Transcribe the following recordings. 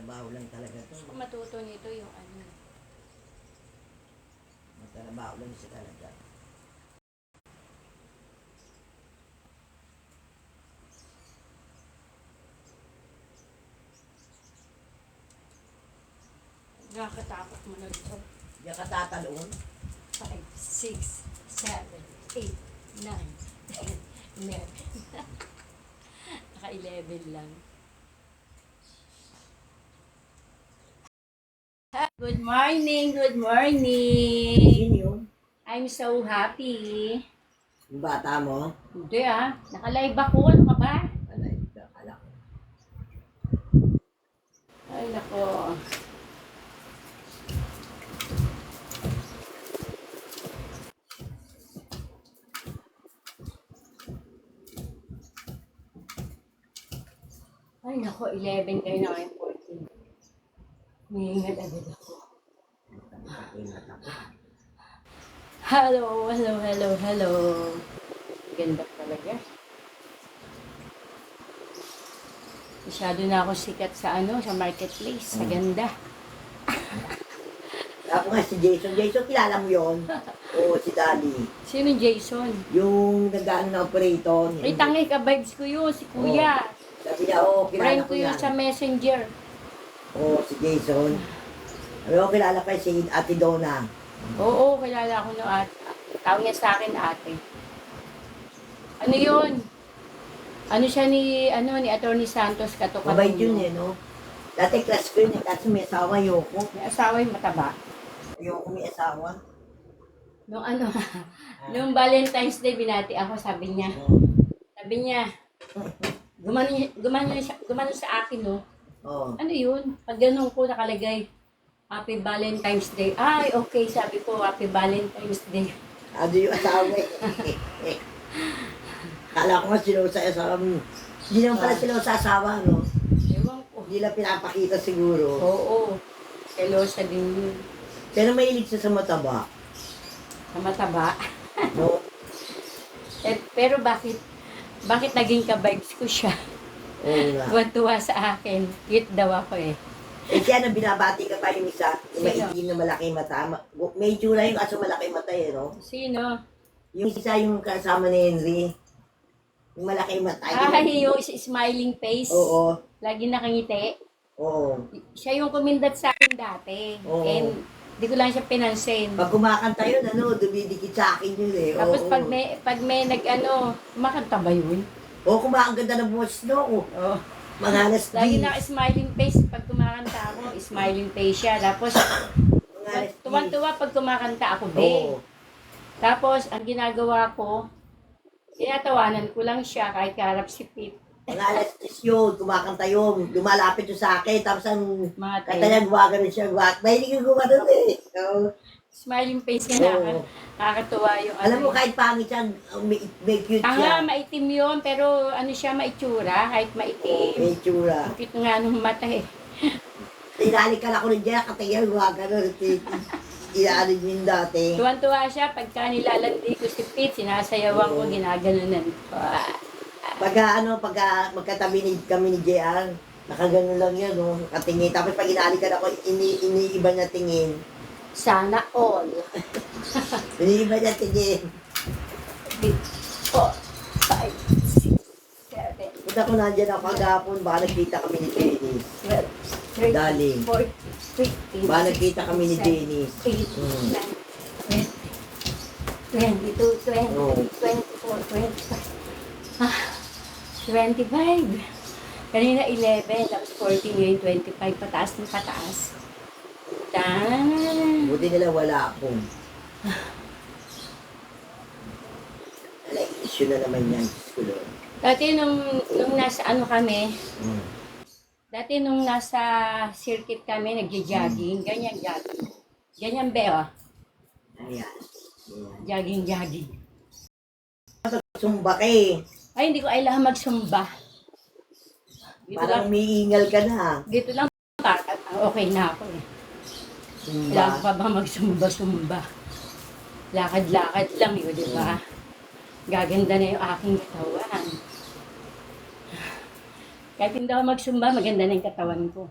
Trabaho lang talaga to. Gusto ko matuto nito yung ano. Trabaho lang siya talaga. Nakakatakot mo na dito. Diyan ka tatalon. 5, 6, 7, 8, 9, 10, 11. Naka-11 lang. Good morning, good morning. Sino yun? I'm so happy. Yung bata mo? Hindi naka-live ako. Ano ka ba? Alak. Ay, nako. Ay, nako. 11 kayo na ngayon. 14. Hihingat agad ako. Hello, hello, hello, hello. Ganda talaga. Masyado na ako sikat sa sa marketplace. Sa ganda. Ako nga si Jason. Jason, kilala mo yun? Oo, si Daddy. Sino Jason? Yung nag-ano na operator. Ay, tangay ka vibes ko yun. Si Kuya. Sabi niya, kilala Friend ko ko yun yan. sa messenger. Oo, si Jason. Sabi ko, kilala ko si Ate Donna. Oo, kilala ko na ate. Tawag niya sa akin ate. Ano yun? Ano siya ni Attorney Santos Katokaluno. Mabait yun no? Dati class ko yun kasi may asawa, ayoko. May asawa yung mataba. Ayoko may asawa. Nung nung Valentine's Day binati ako, sabi niya, gumano sa akin, no? Oo. Ano yun? Pag ganun ko nakalagay, Happy Valentine's Day. Ay, okay, sabi ko, Happy Valentine's Day. Ano yung asawa eh. Kala ko nga sila sa asawa mo. Hindi naman pala sila sa asawa, no? Ewan ko. Hindi lang pinapakita siguro. Oo. Selosa din yun. Pero mahilig siya sa mataba. Sa mataba. No? Pero bakit naging ka-vibes ko siya? Oo nga. Tuwa sa akin. Cute daw ako eh. Eh siya nang binabati ka pa yung isa, yung Sino? maitim na malaki mata. May itsura yung kaso malaki mata eh, no? Sino? Yung isa yung kasama ni Henry. Yung malaki mata. Ay, yung smiling face. Oo. Lagi nakangiti. Oo. Siya yung kumindat sa akin dati. Oo. And di ko lang siya pinansin. Pag kumakanta yun, dumidikit sa akin yun eh. Tapos Oo. pag may kumakanta ba yun? Oo, kumakaganda ng boses no. Oo. Mga Lagi na smiling face pag kumakanta ako, smiling face siya. Tapos, tuwan-tuwa pag kumakanta ako, be. Oo. Tapos, ang ginagawa ko, tinatawanan ko lang siya kahit kaharap si Pete. Mga alas 10 yun, kumakanta yun. Lumalapit yun sa akin, tapos ang Mga kanta niya, gumagano siya. Mahilig yung gumagano eh. Oo. Smiling face niya Oo. nakakatuwa yung Alam mo, kahit pangit siya, may cute siya. maitim yun, pero siya maitsura, kahit maitim. May tsura. Bakit nga nung mata eh. Tinalikan ako ng dyan, katingin, gumagano. Inaanin yun dati. Tuwan-tuwa siya, pagka nilalandi ko si Pete, sinasayawan ko, Oo. ginaganunan ko. Pagka magkatabi kami ni JR, nakagano lang yan, no? Katingin. Tapos pag inalikan ako, iniiba niya tingin. Sana all. Iniiba niya tingin. 4, 5, 6, 7, Punta ko nandiyan ako kagapon, baka nagkita kami ni Janice. 12, 13, Darling. 14, 15, Baka nagkita kami ni 16, Janice. 18, 19, 20, 22, 23, 24, 25. 25. Kanina 11, tapos 14, ngayon 25. Pataas ng pataas. Dan. Buti nila wala akong. Wala, issue na naman yan. Skulo. Dati nung nasa kami, dati nung nasa circuit kami, nagja-jogging, ganyan jogging. Ganyan be, oh. Ayan. Jogging. Sumba ka eh. Ay, hindi ko kailangan magsumba. Dito Parang lang, umiingal ka na. dito lang, okay na ako eh. Sumba. Kailangan pa ba magsumba-sumba? Lakad-lakad lang yun, di ba? Gaganda na yung aking katawan. Kahit hindi ako magsumba, maganda na yung katawan ko.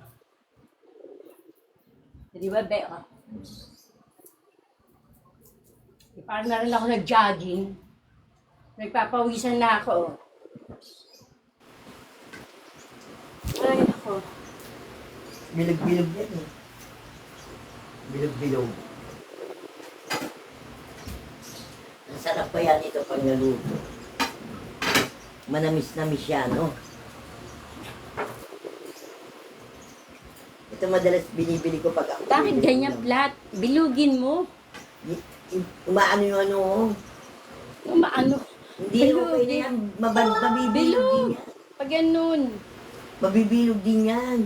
Di ba, Be? Oh. Parang na rin ako nag-jogging. Nagpapawisan na ako. Ay, ako. Bilog-bilog yan eh. Bilog-bilog. Ang sarap pa yan ito pag naluto. Manamis-namis yan, no? Ito madalas binibili ko pag ako. Bakit ganyan flat? Bilugin mo. Umaano yung ano, Maano? hindi okay na yan. Mabibilog din Bilog. yan. Pag ganun. Mabibilog din yan.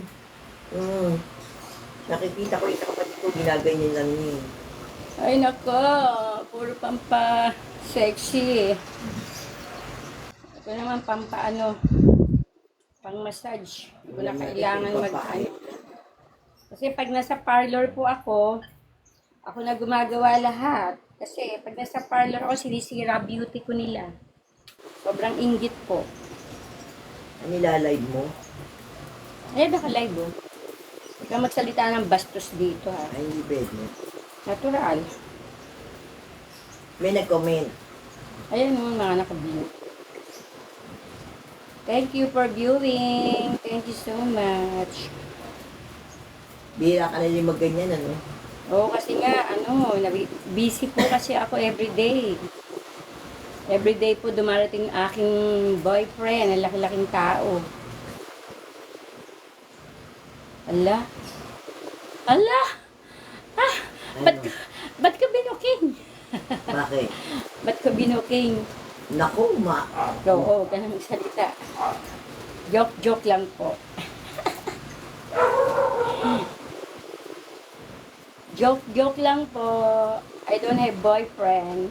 Nakikita ko isa kapatid ko, ginaganyan lang niya. Ay, nako. Puro pampa sexy. Ito naman pampa pang massage. Hindi ko na kailangan mag-ano. Kasi pag nasa parlor po ako na gumagawa lahat. Kasi pag nasa parlor ako, sinisira beauty ko nila. Sobrang inggit po. Ano nilalive mo? Ay, naka-live oh. Huwag kang magsalita ng bastos dito ha. Ay, hindi pwede. Natural. May nag-comment. Ayan yung mga naka-view. Thank you for viewing. Thank you so much. Bihira ka na rin magganyan, ano? Oo, kasi nga, busy po kasi ako everyday. Everyday po dumarating aking boyfriend, ang laki-laking tao. Ala? Ala? Ah, ba't ka binuking? Bakit? Ba't ka binuking? Naku, Oo, ganang salita. Joke lang po. Joke lang po. I don't have boyfriend.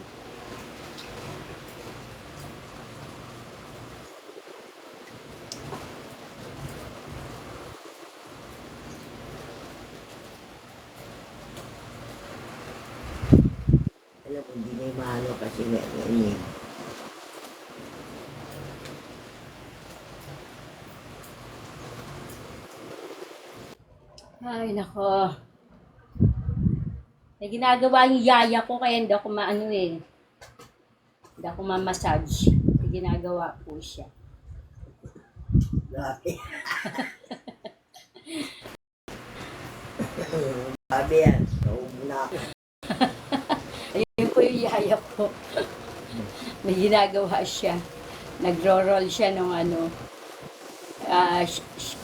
Alam ko, hindi na yung mahalo kasi may ini. Ay, nako. May ginagawa yung yaya ko kaya hindi ako Hindi ako ma-massage. May ginagawa po siya. Grabe. Grabe yan. Naubo na ako. Ayun po yung yaya ko. May ginagawa siya. Nagro-roll siya ng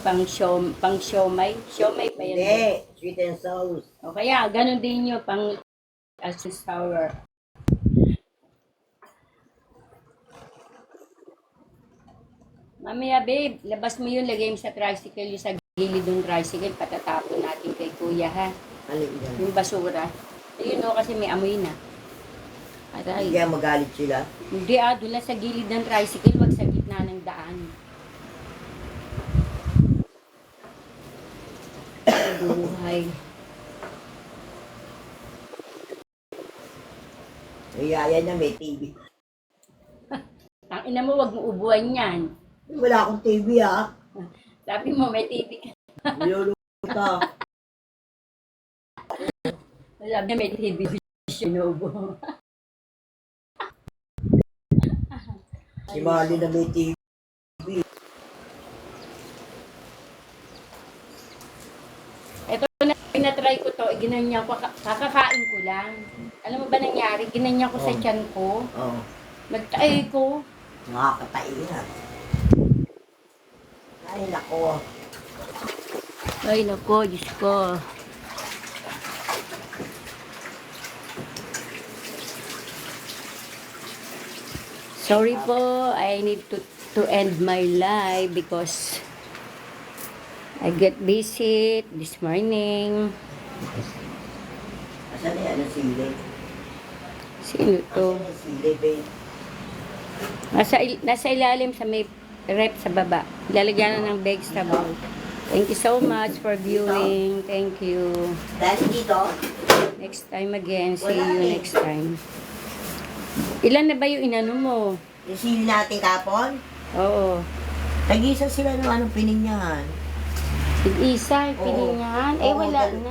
pang siomay. Siomay pa yan. Hindi. Sweet and sauce. O kaya, ganun din yun, pang sour. Mamaya, babe, labas mo yun, lagay mo sa tricycle, yung sa gilid ng tricycle, patatapon natin kay kuya, ha? Ano yan? Yung basura. Ayun o, kasi may amoy na. Aray. Kaya magalit sila. Hindi doon lang sa gilid ng tricycle, wag sa gitna ng daan. Buhay. May yaya niya may TV. Ang ina mo, wag mo ubuan yan. Wala akong TV ah. Sabi mo, may TV ka. Niluluto. Sabi niya, may TV sinubo. Si Marley na may TV. Ito na, pinatry ko to, ginanyan ko, kakakain ko lang. Alam mo ba nangyari? Ginanyan ko sa tiyan ko. Oo. Nagtaay ko. Nakakatay na. Ay, nako. Ay, nako, Diyos ko. Sorry po, I need to end my live because I get busy this morning. Asan na yan ang sili? Sino to? Asan ang sili, babe? Nasa ilalim sa may rep sa baba. Lalagyan na ng vegetable. Thank you so much for viewing. Thank you. Dahil dito, Next time again. See you next time. Ilan na ba yung inano mo? yung sili natin kapon, Oo. tag-isa sila ng anong pininyahan. Tig-isa, Oo. piningan. Eh, Oo, wala dal- na.